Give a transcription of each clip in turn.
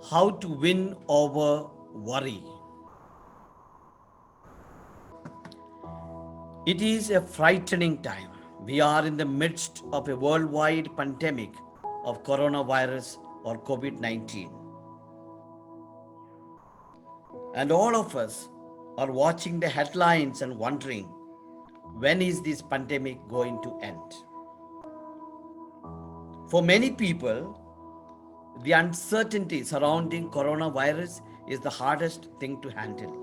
How to win over worry. It is a frightening time. We are in the midst of a worldwide pandemic of coronavirus or COVID 19. And all of us are watching the headlines and wondering, when is this pandemic going to end? For many people, the uncertainty surrounding coronavirus is the hardest thing to handle.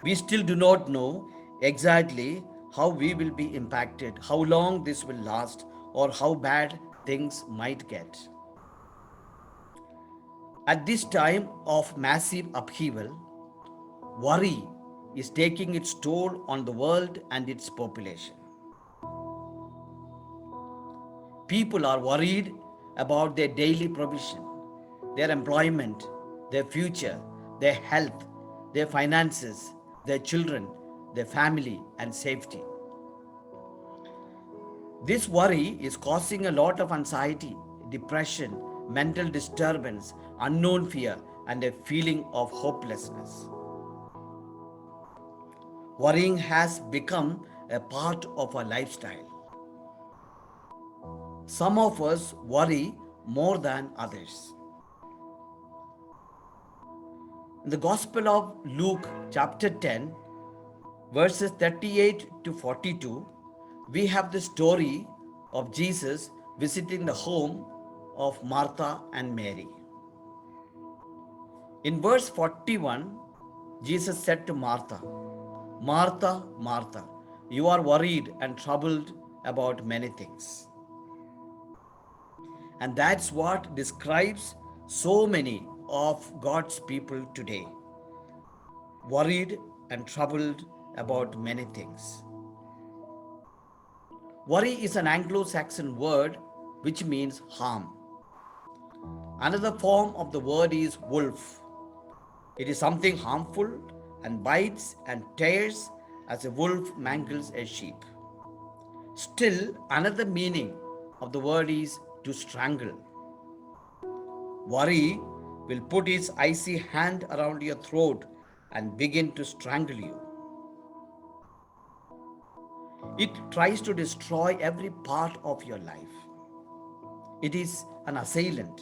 We still do not know exactly how we will be impacted, how long this will last, or how bad things might get. At this time of massive upheaval, worry is taking its toll on the world and its population. People are worried about their daily provision, their employment, their future, their health, their finances, their children, their family, and safety. This worry is causing a lot of anxiety, depression, mental disturbance, unknown fear, and a feeling of hopelessness. Worrying has become a part of our lifestyle. Some of us worry more than others. In the Gospel of Luke, chapter 10, verses 38 to 42, we have the story of Jesus visiting the home of Martha and Mary. In verse 41, Jesus said to Martha, Martha, Martha, you are worried and troubled about many things. And that's what describes so many of God's people today. Worried and troubled about many things. Worry is an Anglo-Saxon word which means harm. Another form of the word is wolf. It is something harmful and bites and tears as a wolf mangles a sheep. Still, another meaning of the word is to strangle. Worry will put its icy hand around your throat and begin to strangle you. It tries to destroy every part of your life. It is an assailant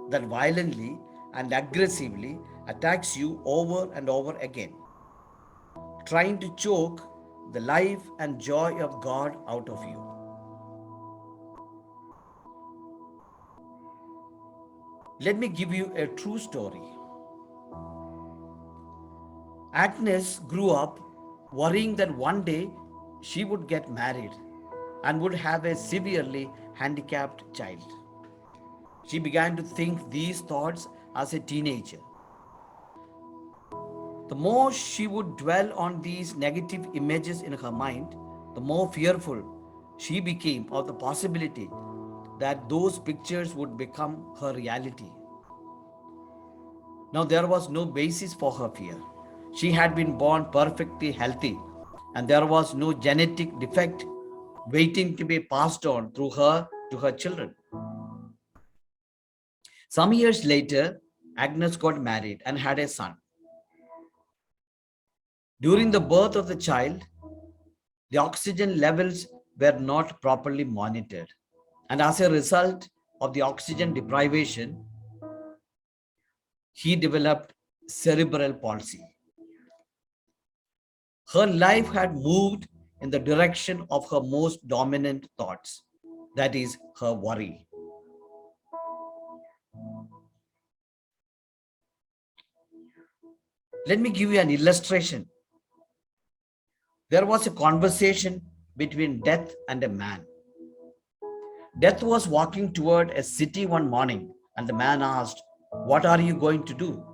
that violently and aggressively attacks you over and over again, trying to choke the life and joy of God out of you. Let me give you a true story. Agnes grew up worrying that one day she would get married and would have a severely handicapped child. She began to think these thoughts as a teenager. The more she would dwell on these negative images in her mind, the more fearful she became of the possibility that those pictures would become her reality. Now, there was no basis for her fear. She had been born perfectly healthy, and there was no genetic defect waiting to be passed on through her to her children. Some years later, Agnes got married and had a son. During the birth of the child, the oxygen levels were not properly monitored. And as a result of the oxygen deprivation, he developed cerebral palsy. Her life had moved in the direction of her most dominant thoughts, that is, her worry. Let me give you an illustration. There was a conversation between Death and a man. Death was walking toward a city one morning, and the man asked, what are you going to do?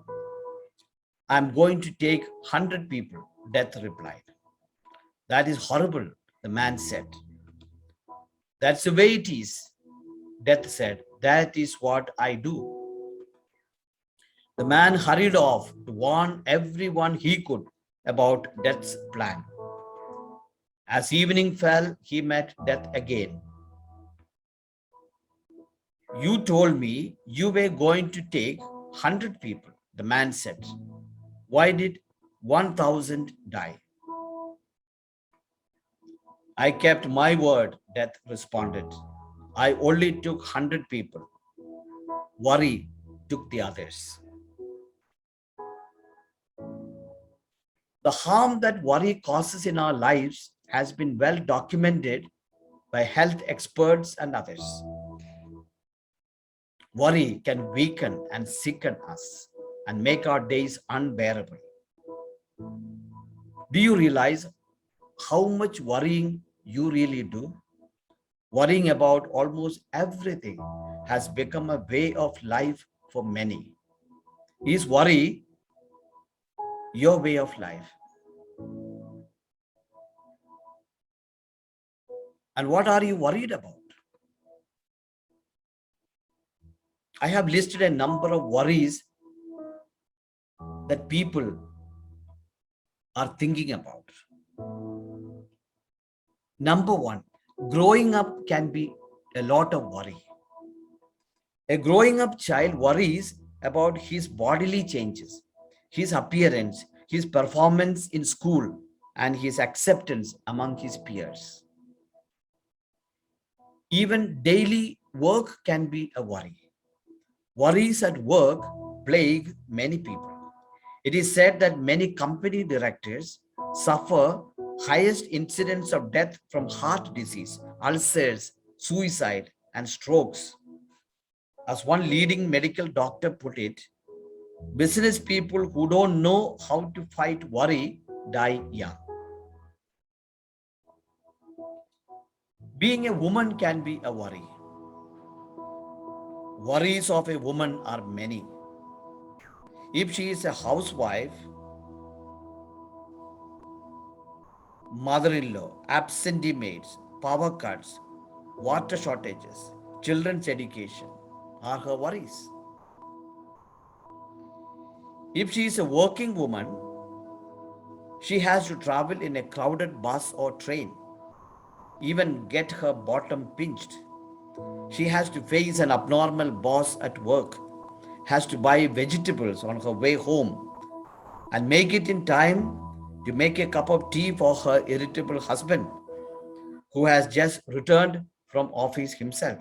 I'm going to take 100 people, Death replied. That is horrible, the man said. That's the way it is, Death said. That is what I do. The man hurried off to warn everyone he could about Death's plan. As evening fell, he met Death again. You told me you were going to take 100 people. The man said. Why did 1,000 die? I kept my word, Death responded. I only took 100 people. Worry took the others. The harm that worry causes in our lives has been well documented by health experts and others. Worry can weaken and sicken us and make our days unbearable. Do you realize how much worrying you really do? Worrying about almost everything has become a way of life for many. Is worry your way of life? And what are you worried about? I have listed a number of worries that people are thinking about. Number one, growing up can be a lot of worry. A growing up child worries about his bodily changes, his appearance, his performance in school, and his acceptance among his peers. Even daily work can be a worry. Worries at work plague many people. It is said that many company directors suffer highest incidence of death from heart disease, ulcers, suicide, and strokes. As one leading medical doctor put it, business people who don't know how to fight worry die young. Being a woman can be a worry. Worries of a woman are many. If she is a housewife, mother-in-law, absentee maids, power cuts, water shortages, children's education are her worries. If she is a working woman, she has to travel in a crowded bus or train, even get her bottom pinched. She has to face an abnormal boss at work, has to buy vegetables on her way home, and make it in time to make a cup of tea for her irritable husband who has just returned from office himself.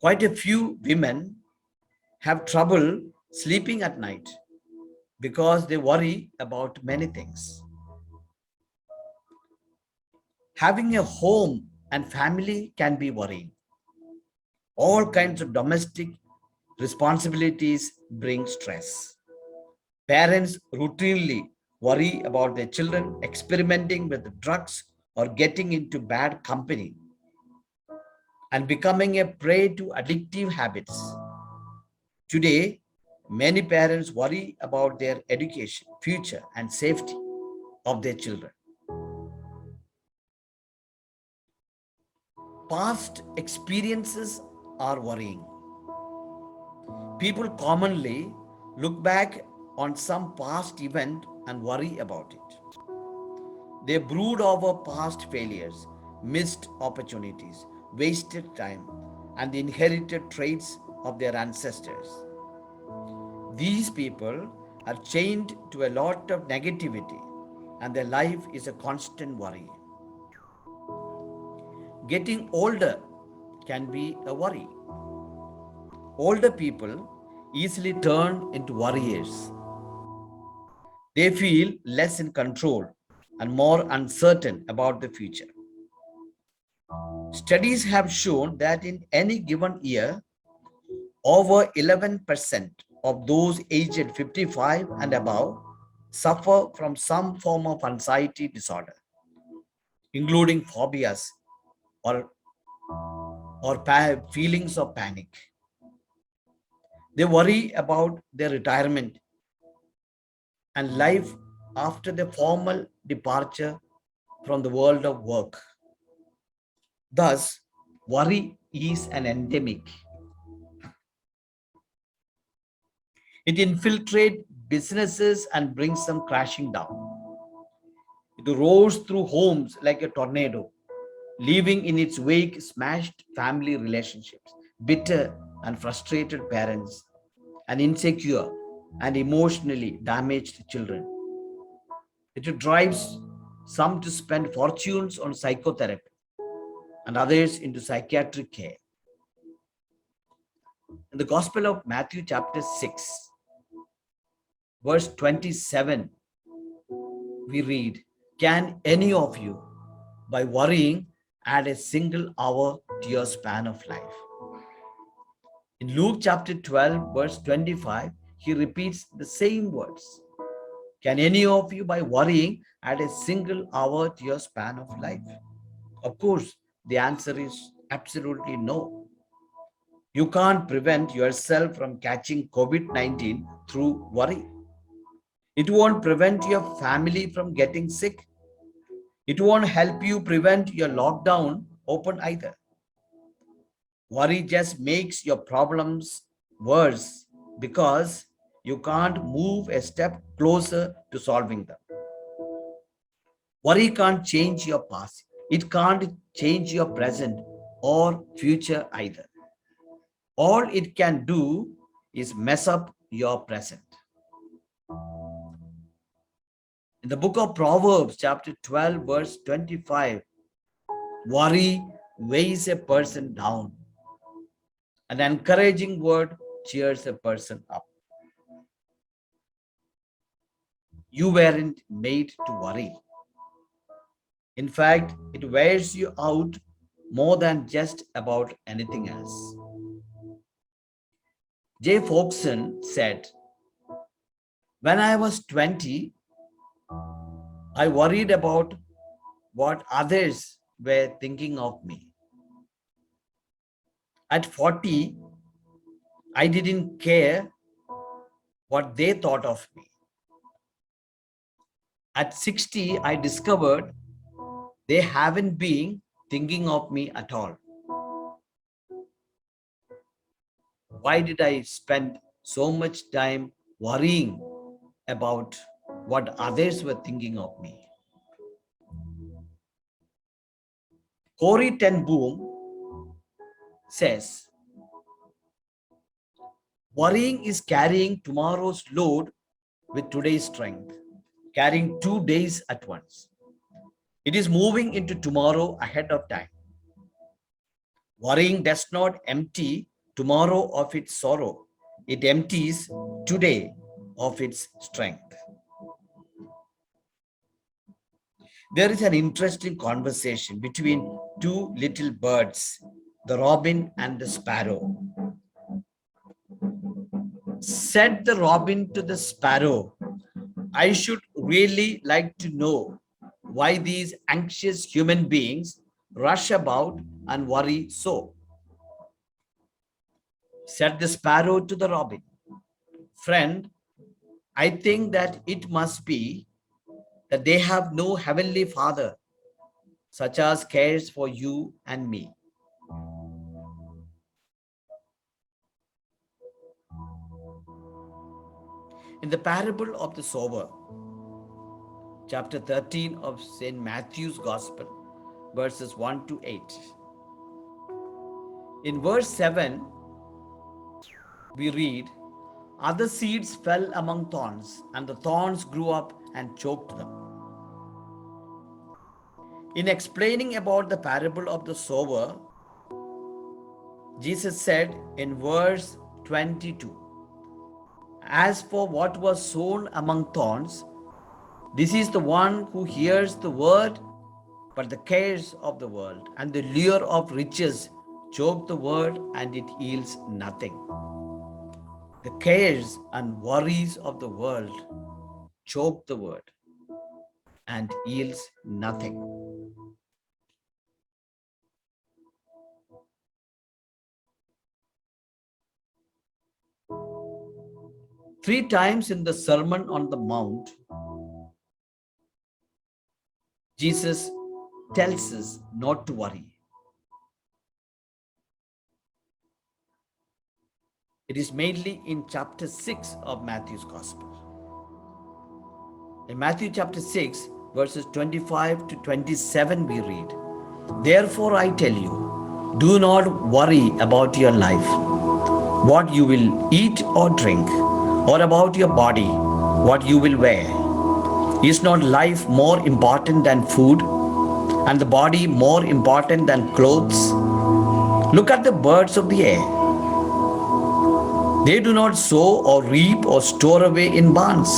Quite a few women have trouble sleeping at night because they worry about many things. Having a home and family can be worrying. All kinds of domestic responsibilities bring stress. Parents routinely worry about their children experimenting with drugs or getting into bad company and becoming a prey to addictive habits. Today, many parents worry about their education, future, and safety of their children. Past experiences are worrying. People commonly look back on some past event and worry about it. They brood over past failures, missed opportunities, wasted time, and the inherited traits of their ancestors. These people are chained to a lot of negativity, and their life is a constant worry. Getting older can be a worry. Older people easily turn into warriors. They feel less in control and more uncertain about the future. Studies have shown that in any given year, over 11% of those aged 55 and above suffer from some form of anxiety disorder, including phobias or, feelings of panic. They worry about their retirement and life after the formal departure from the world of work. Thus, worry is an endemic. It infiltrates businesses and brings them crashing down. It roars through homes like a tornado, leaving in its wake smashed family relationships, bitter and frustrated parents, and insecure and emotionally damaged children. It drives some to spend fortunes on psychotherapy and others into psychiatric care. In the Gospel of Matthew, chapter 6, verse 27, we read, "Can any of you, by worrying, add a single hour to your span of life?" In Luke chapter 12, verse 25, he repeats the same words. Can any of you, by worrying, add a single hour to your span of life? Of course, the answer is absolutely no. You can't prevent yourself from catching COVID-19 through worry. It won't prevent your family from getting sick. It won't help you prevent your lockdown open either. Worry just makes your problems worse because you can't move a step closer to solving them. Worry can't change your past. It can't change your present or future either. All it can do is mess up your present. In the book of Proverbs, chapter 12, verse 25, worry weighs a person down. An encouraging word cheers a person up. You weren't made to worry. In fact, it wears you out more than just about anything else. Jay Folkson said, "When I was 20, I worried about what others were thinking of me. At 40, I didn't care what they thought of me. At 60, I discovered they haven't been thinking of me at all. Why did I spend so much time worrying about what others were thinking of me?" Corrie ten Boom says, "Worrying is carrying tomorrow's load with today's strength, carrying 2 days at once. It is moving into tomorrow ahead of time. Worrying does not empty tomorrow of its sorrow. It empties today of its strength." There is an interesting conversation between two little birds, the robin and the sparrow. Said the robin to the sparrow, "I should really like to know why these anxious human beings rush about and worry so." Said the sparrow to the robin, "Friend, I think that it must be that they have no heavenly Father such as cares for you and me." In the parable of the sower, chapter 13 of St. Matthew's Gospel, verses 1 to 8. In verse 7, we read, "Other seeds fell among thorns, and the thorns grew up and choked them." In explaining about the parable of the sower, Jesus said in verse 22, "As for what was sown among thorns, this is the one who hears the word, but the cares of the world and the lure of riches choke the word, and it yields nothing." The cares and worries of the world choke the word and yields nothing. Three times in the Sermon on the Mount, Jesus tells us not to worry. It is mainly in chapter 6 of Matthew's Gospel. In Matthew chapter 6, verses 25 to 27, we read, "Therefore I tell you, do not worry about your life, what you will eat or drink, or about your body, what you will wear. Is not life more important than food, and the body more important than clothes? Look at the birds of the air. They do not sow or reap or store away in barns,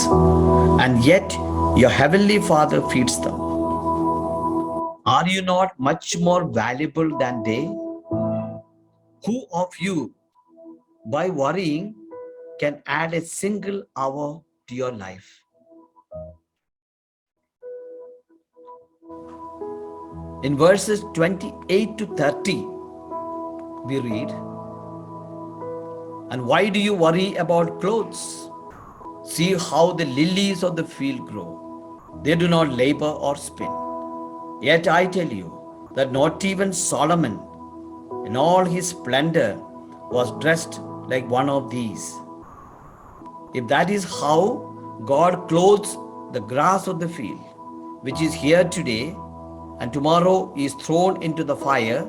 and yet your heavenly Father feeds them. Are you not much more valuable than they? Who of you, by worrying, can add a single hour to your life? In verses 28 to 30, we read, "And why do you worry about clothes? See how the lilies of the field grow. They do not labor or spin. Yet I tell you that not even Solomon in all his splendor was dressed like one of these. If that is how God clothes the grass of the field, which is here today and tomorrow is thrown into the fire,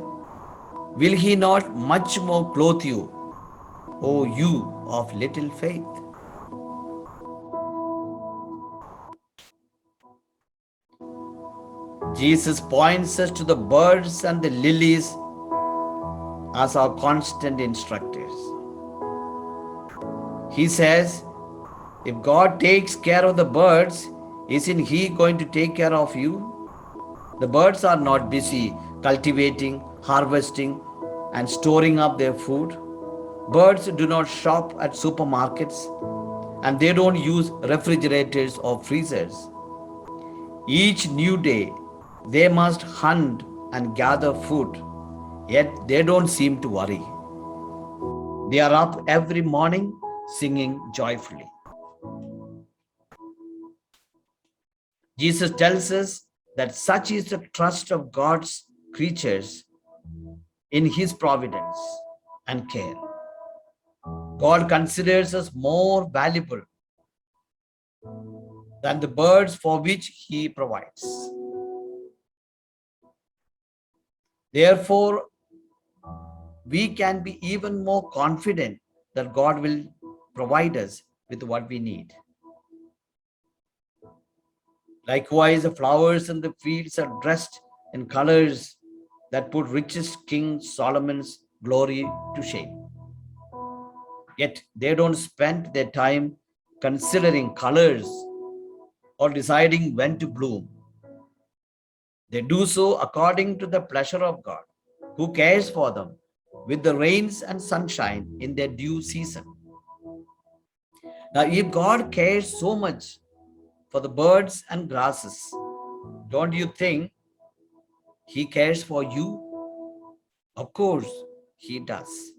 will he not much more clothe you, O you of little faith?" Jesus points us to the birds and the lilies as our constant instructors. He says, if God takes care of the birds, isn't He going to take care of you? The birds are not busy cultivating, harvesting, and storing up their food. Birds do not shop at supermarkets, and they don't use refrigerators or freezers. Each new day, they must hunt and gather food, yet they don't seem to worry. They are up every morning singing joyfully. Jesus tells us that such is the trust of God's creatures in His providence and care. God considers us more valuable than the birds for which He provides. Therefore, we can be even more confident that God will provide us with what we need. Likewise, the flowers in the fields are dressed in colors that put richest King Solomon's glory to shame. Yet they don't spend their time considering colors or deciding when to bloom. They do so according to the pleasure of God, who cares for them with the rains and sunshine in their due season. Now, if God cares so much for the birds and grasses, don't you think He cares for you? Of course, He does.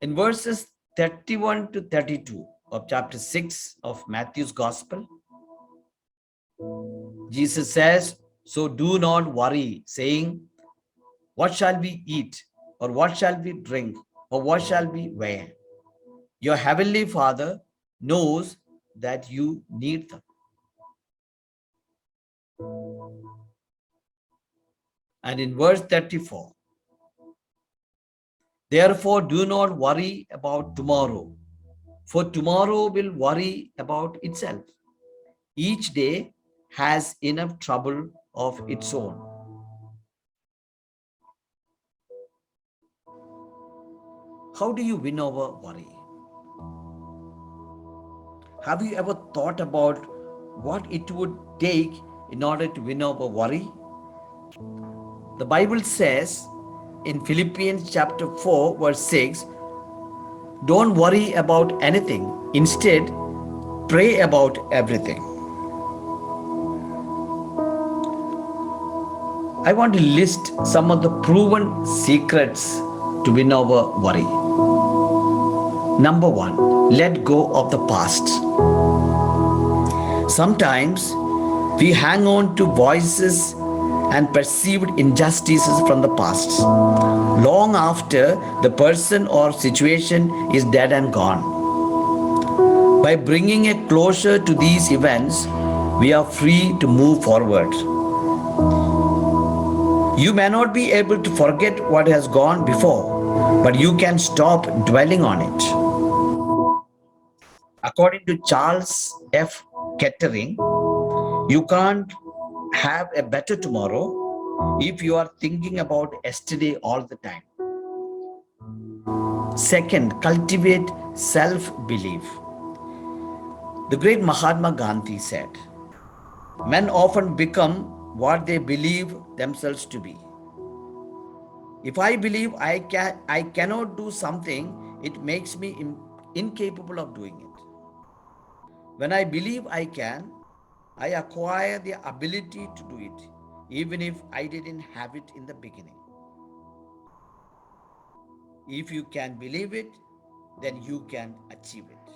In verses 31 to 32 of chapter 6 of Matthew's Gospel, Jesus says, "So do not worry, saying, what shall we eat? Or what shall we drink? Or what shall we wear? Your heavenly Father knows that you need them." And in verse 34, "Therefore do not worry about tomorrow, for tomorrow will worry about itself. Each day has enough trouble of its own." How do you win over worry? Have you ever thought about what it would take in order to win over worry? The Bible says in Philippians chapter 4 verse 6, "Don't worry about anything. Instead, pray about everything." I want to list some of the proven secrets to win over worry. Number one, let go of the past. Sometimes we hang on to voices and perceived injustices from the past, long after the person or situation is dead and gone. By bringing a closure to these events, we are free to move forward. You may not be able to forget what has gone before, but you can stop dwelling on it. According to Charles F. Kettering, you can't have a better tomorrow if you are thinking about yesterday all the time. Second, cultivate self-belief. The great Mahatma Gandhi said, men often become what they believe themselves to be. If I believe I cannot do something, it makes me incapable of doing it. When I believe I can, I acquire the ability to do it, even if I didn't have it in the beginning. If you can believe it, then you can achieve it.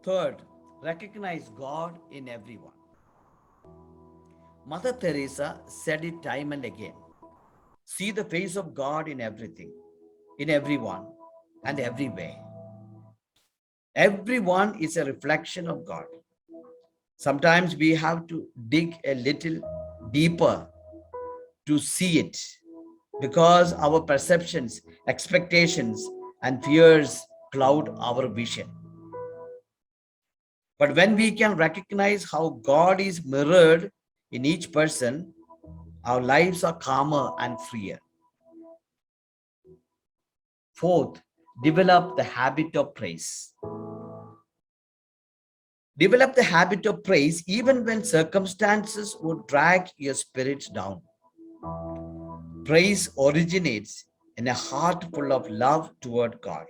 Third, recognize God in everyone. Mother Teresa said it time and again. See the face of God in everything, in everyone, and everywhere. Everyone is a reflection of God. Sometimes we have to dig a little deeper to see it because our perceptions, expectations, and fears cloud our vision. But when we can recognize how God is mirrored in each person, our lives are calmer and freer. Fourth, develop the habit of praise. Develop the habit of praise even when circumstances would drag your spirits down. Praise originates in a heart full of love toward God.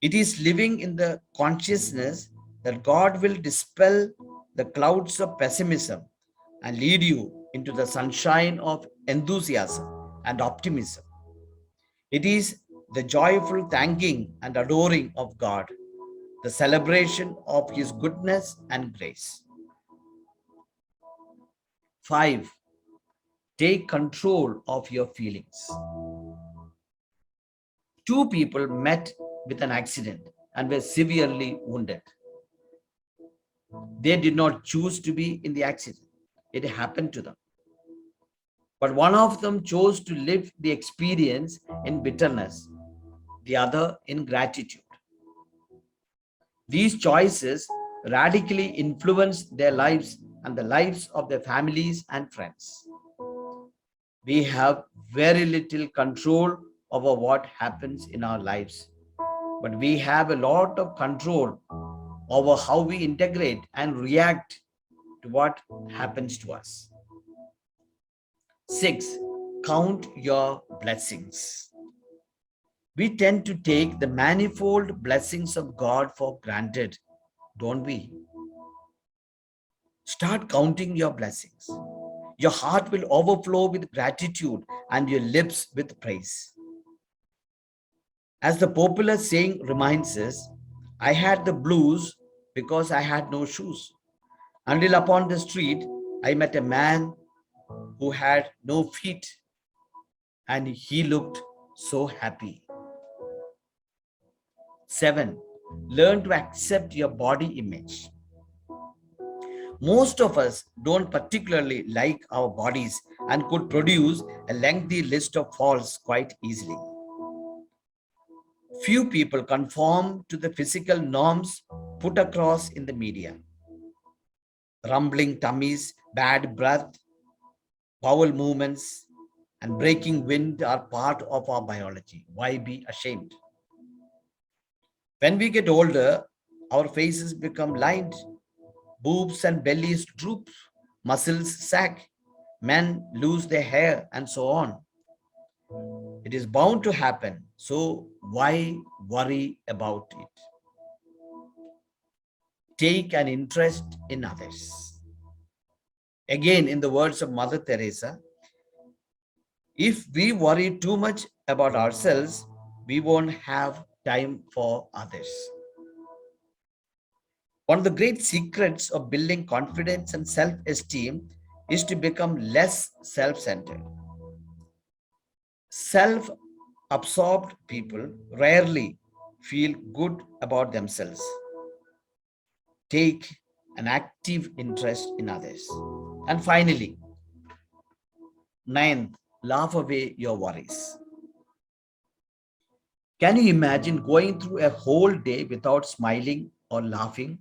It is living in the consciousness that God will dispel the clouds of pessimism and lead you into the sunshine of enthusiasm and optimism. It is the joyful thanking and adoring of God, the celebration of His goodness and grace. 5. Take control of your feelings. Two people met with an accident and were severely wounded. They did not choose to be in the accident, it happened to them. But one of them chose to live the experience in bitterness, the other in gratitude. These choices radically influenced their lives and the lives of their families and friends. We have very little control over what happens in our lives, but we have a lot of control over how we integrate and react to what happens to us. 6. Count your blessings. We tend to take the manifold blessings of God for granted, don't we? Start counting your blessings. Your heart will overflow with gratitude and your lips with praise. As the popular saying reminds us, I had the blues because I had no shoes. Until upon the street, I met a man who had no feet and he looked so happy. 7. Learn to accept your body image. Most of us don't particularly like our bodies and could produce a lengthy list of faults quite easily. Few people conform to the physical norms put across in the media. Rumbling tummies, bad breath, bowel movements, and breaking wind are part of our biology. Why be ashamed? When we get older, our faces become lined, boobs and bellies droop, muscles sag, men lose their hair, and so on. It is bound to happen, so why worry about it? Take an interest in others. Again, in the words of Mother Teresa, if we worry too much about ourselves, we won't have time for others. One of the great secrets of building confidence and self-esteem is to become less self-centered. Self-absorbed people rarely feel good about themselves. Take an active interest in others. And finally, ninth, laugh away your worries. Can you imagine going through a whole day without smiling or laughing?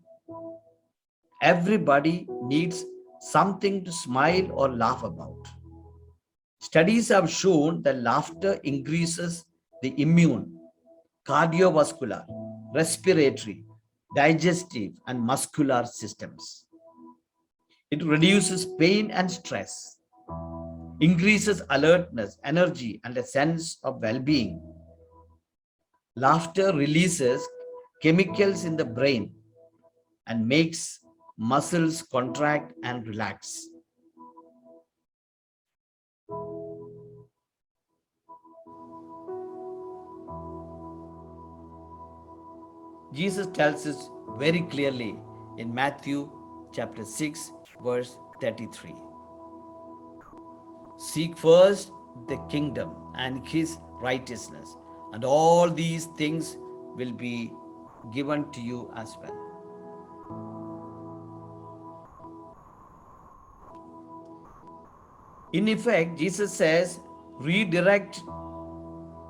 Everybody needs something to smile or laugh about. Studies have shown that laughter increases the immune, cardiovascular, respiratory, digestive, and muscular systems. It reduces pain and stress, increases alertness, energy, and a sense of well being. Laughter releases chemicals in the brain and makes muscles contract and relax. Jesus tells us very clearly in Matthew chapter 6, verse 33. Seek first the kingdom and his righteousness, and all these things will be given to you as well. In effect, Jesus says, redirect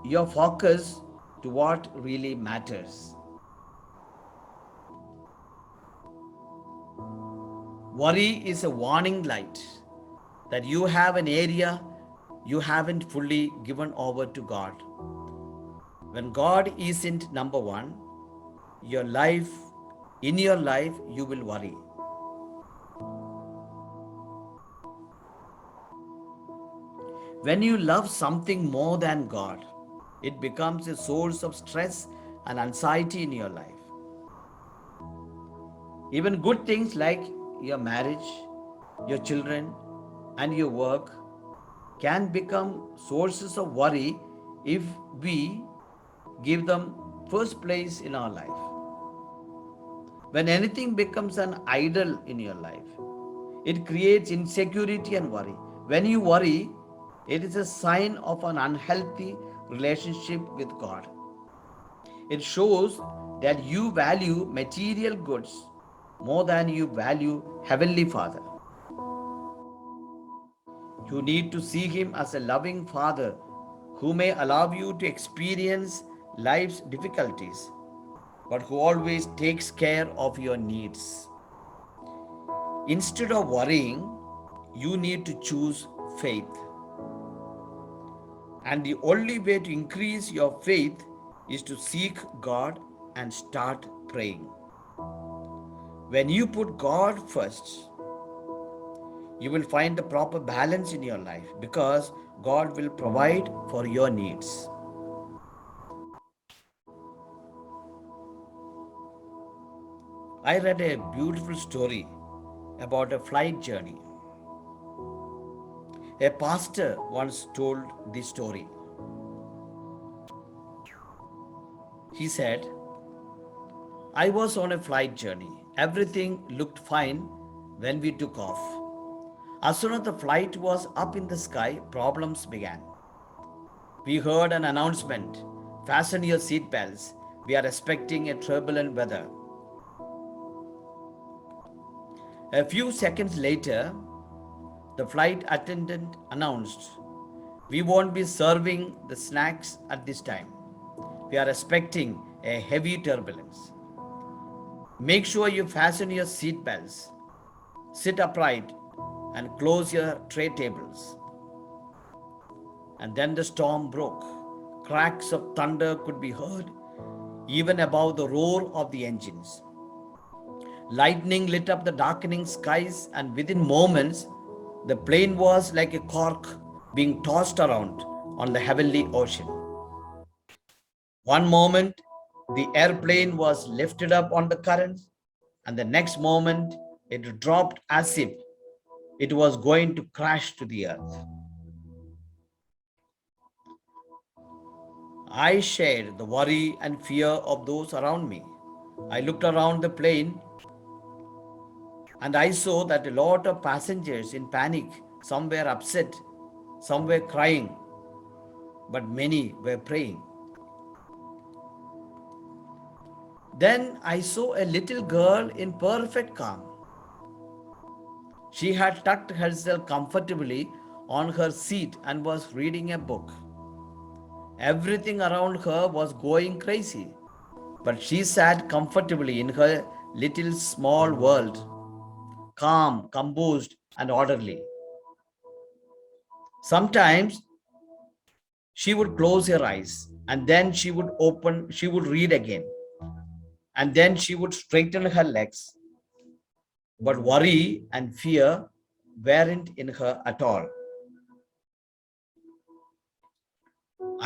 your focus to what really matters. Worry is a warning light that you have an area you haven't fully given over to God. When God isn't number one, your life, in your life, you will worry. When you love something more than God, it becomes a source of stress and anxiety in your life. Even good things like your marriage, your children, and your work can become sources of worry if we give them first place in our life. When anything becomes an idol in your life, it creates insecurity and worry. When you worry, it is a sign of an unhealthy relationship with God. It shows that you value material goods more than you value Heavenly Father. You need to see Him as a loving Father who may allow you to experience life's difficulties, but who always takes care of your needs. Instead of worrying, you need to choose faith. And the only way to increase your faith is to seek God and start praying. When you put God first, you will find the proper balance in your life because God will provide for your needs. I read a beautiful story about a flight journey. A pastor once told this story. He said, I was on a flight journey. Everything looked fine when we took off. As soon as the flight was up in the sky, problems began. We heard an announcement, fasten your seatbelts. We are expecting a turbulent weather. A few seconds later, the flight attendant announced, we won't be serving the snacks at this time. We are expecting a heavy turbulence. Make sure you fasten your seat belts, sit upright, and close your tray tables. And then the storm broke. Cracks of thunder could be heard even above the roar of the engines. Lightning lit up the darkening skies, and within moments, the plane was like a cork being tossed around on the heavenly ocean. One moment, the airplane was lifted up on the currents, and the next moment, it dropped as if it was going to crash to the earth. I shared the worry and fear of those around me. I looked around the plane and I saw that a lot of passengers in panic, some were upset, some were crying, but many were praying. Then I saw a little girl in perfect calm. She had tucked herself comfortably on her seat and was reading a book. Everything around her was going crazy, but she sat comfortably in her little small world, calm, composed, and orderly. Sometimes she would close her eyes and then she would read again, and then she would straighten her legs. But worry and fear weren't in her at all.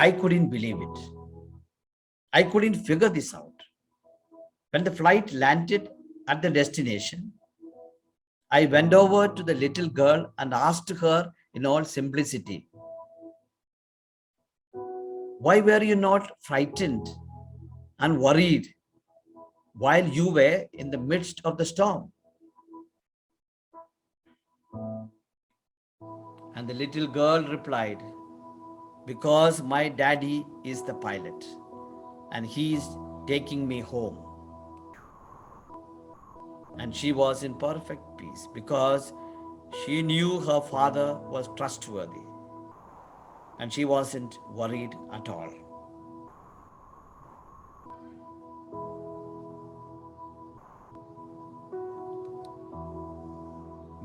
I couldn't believe it. I couldn't figure this out. When the flight landed at the destination, I went over to the little girl and asked her in all simplicity, "Why were you not frightened and worried while you were in the midst of the storm?" And the little girl replied, "Because my daddy is the pilot and he is taking me home." And she was in perfect peace because she knew her father was trustworthy and she wasn't worried at all.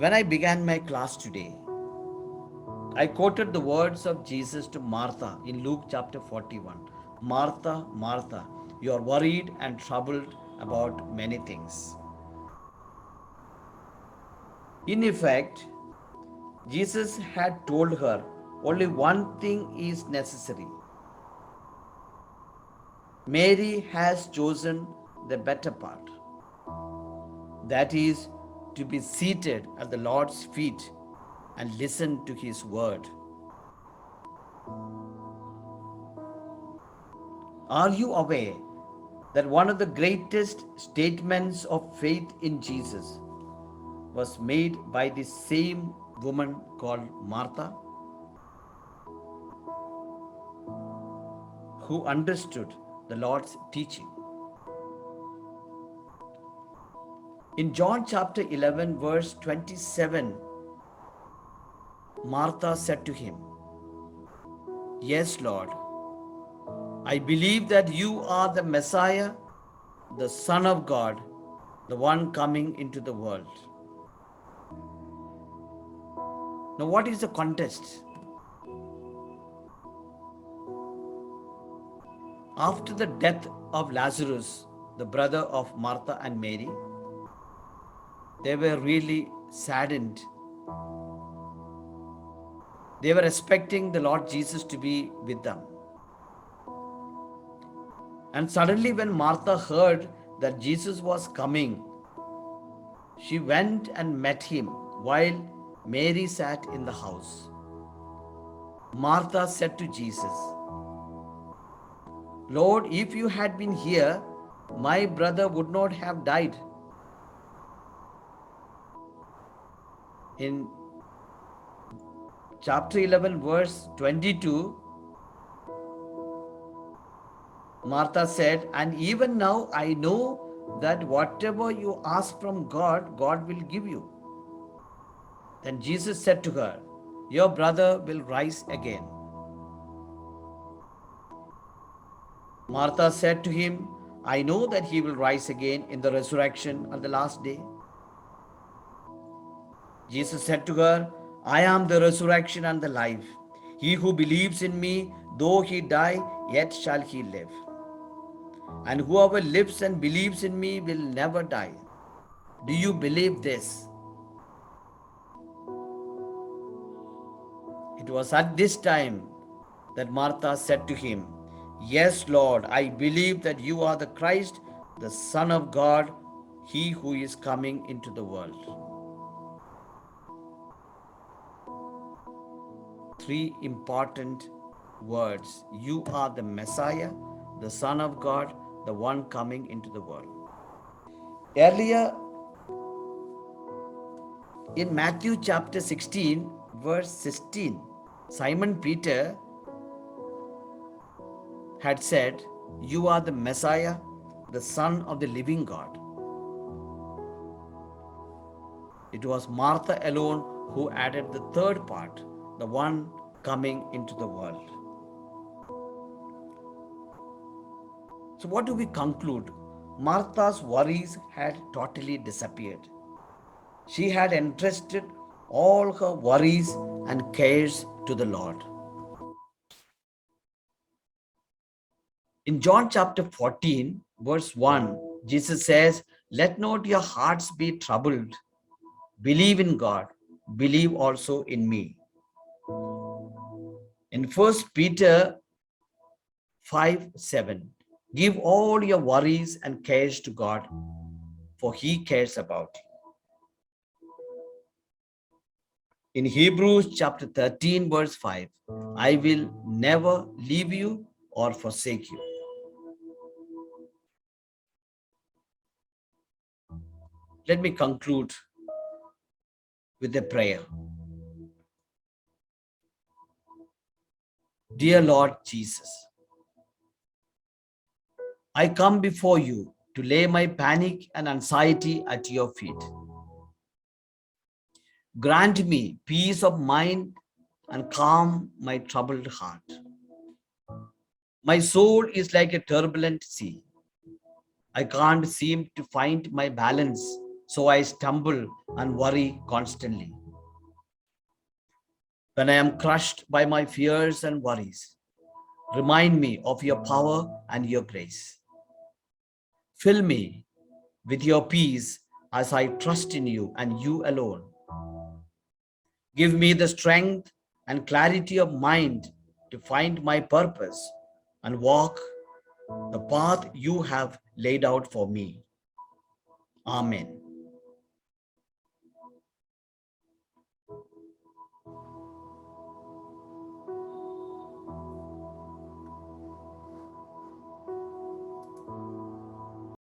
When I began my class today, I quoted the words of Jesus to Martha in Luke chapter 41. "Martha, Martha, you are worried and troubled about many things." In effect, Jesus had told her only one thing is necessary. Mary has chosen the better part, that is, to be seated at the Lord's feet and listen to his word. Are you aware that one of the greatest statements of faith in Jesus was made by the same woman called Martha, who understood the Lord's teaching? In John chapter 11, verse 27, Martha said to him, "Yes, Lord, I believe that you are the Messiah, the Son of God, the one coming into the world." Now, what is the context? After the death of Lazarus, the brother of Martha and Mary, they were really saddened. They were expecting the Lord Jesus to be with them. And suddenly, when Martha heard that Jesus was coming, she went and met him while Mary sat in the house. Martha said to Jesus, "Lord, if you had been here, my brother would not have died." In chapter 11, verse 22, Martha said, "And even now I know that whatever you ask from God, God will give you." Then Jesus said to her, "Your brother will rise again." Martha said to him, "I know that he will rise again in the resurrection on the last day." Jesus said to her, "I am the resurrection and the life. He who believes in me, though he die, yet shall he live. And whoever lives and believes in me will never die. Do you believe this?" It was at this time that Martha said to him, "Yes, Lord, I believe that you are the Christ, the Son of God, he who is coming into the world." Three important words. You are the Messiah, the Son of God, the one coming into the world. Earlier in Matthew chapter 16, verse 16, Simon Peter had said, "You are the Messiah, the Son of the living God." It was Martha alone who added the third part, the one coming into the world. So, what do we conclude? Martha's worries had totally disappeared. She had entrusted all her worries and cares to the Lord. In John chapter 14, verse 1, Jesus says, "Let not your hearts be troubled. Believe in God, believe also in me." In 1 Peter 5:7, give all your worries and cares to God, for he cares about you. In Hebrews chapter 13, verse 5, I will never leave you or forsake you. Let me conclude with a prayer. Dear Lord Jesus, I come before you to lay my panic and anxiety at your feet. Grant me peace of mind and calm my troubled heart. My soul is like a turbulent sea. I can't seem to find my balance, so I stumble and worry constantly. When I am crushed by my fears and worries, remind me of your power and your grace. Fill me with your peace as I trust in you and you alone. Give me the strength and clarity of mind to find my purpose and walk the path you have laid out for me. Amen.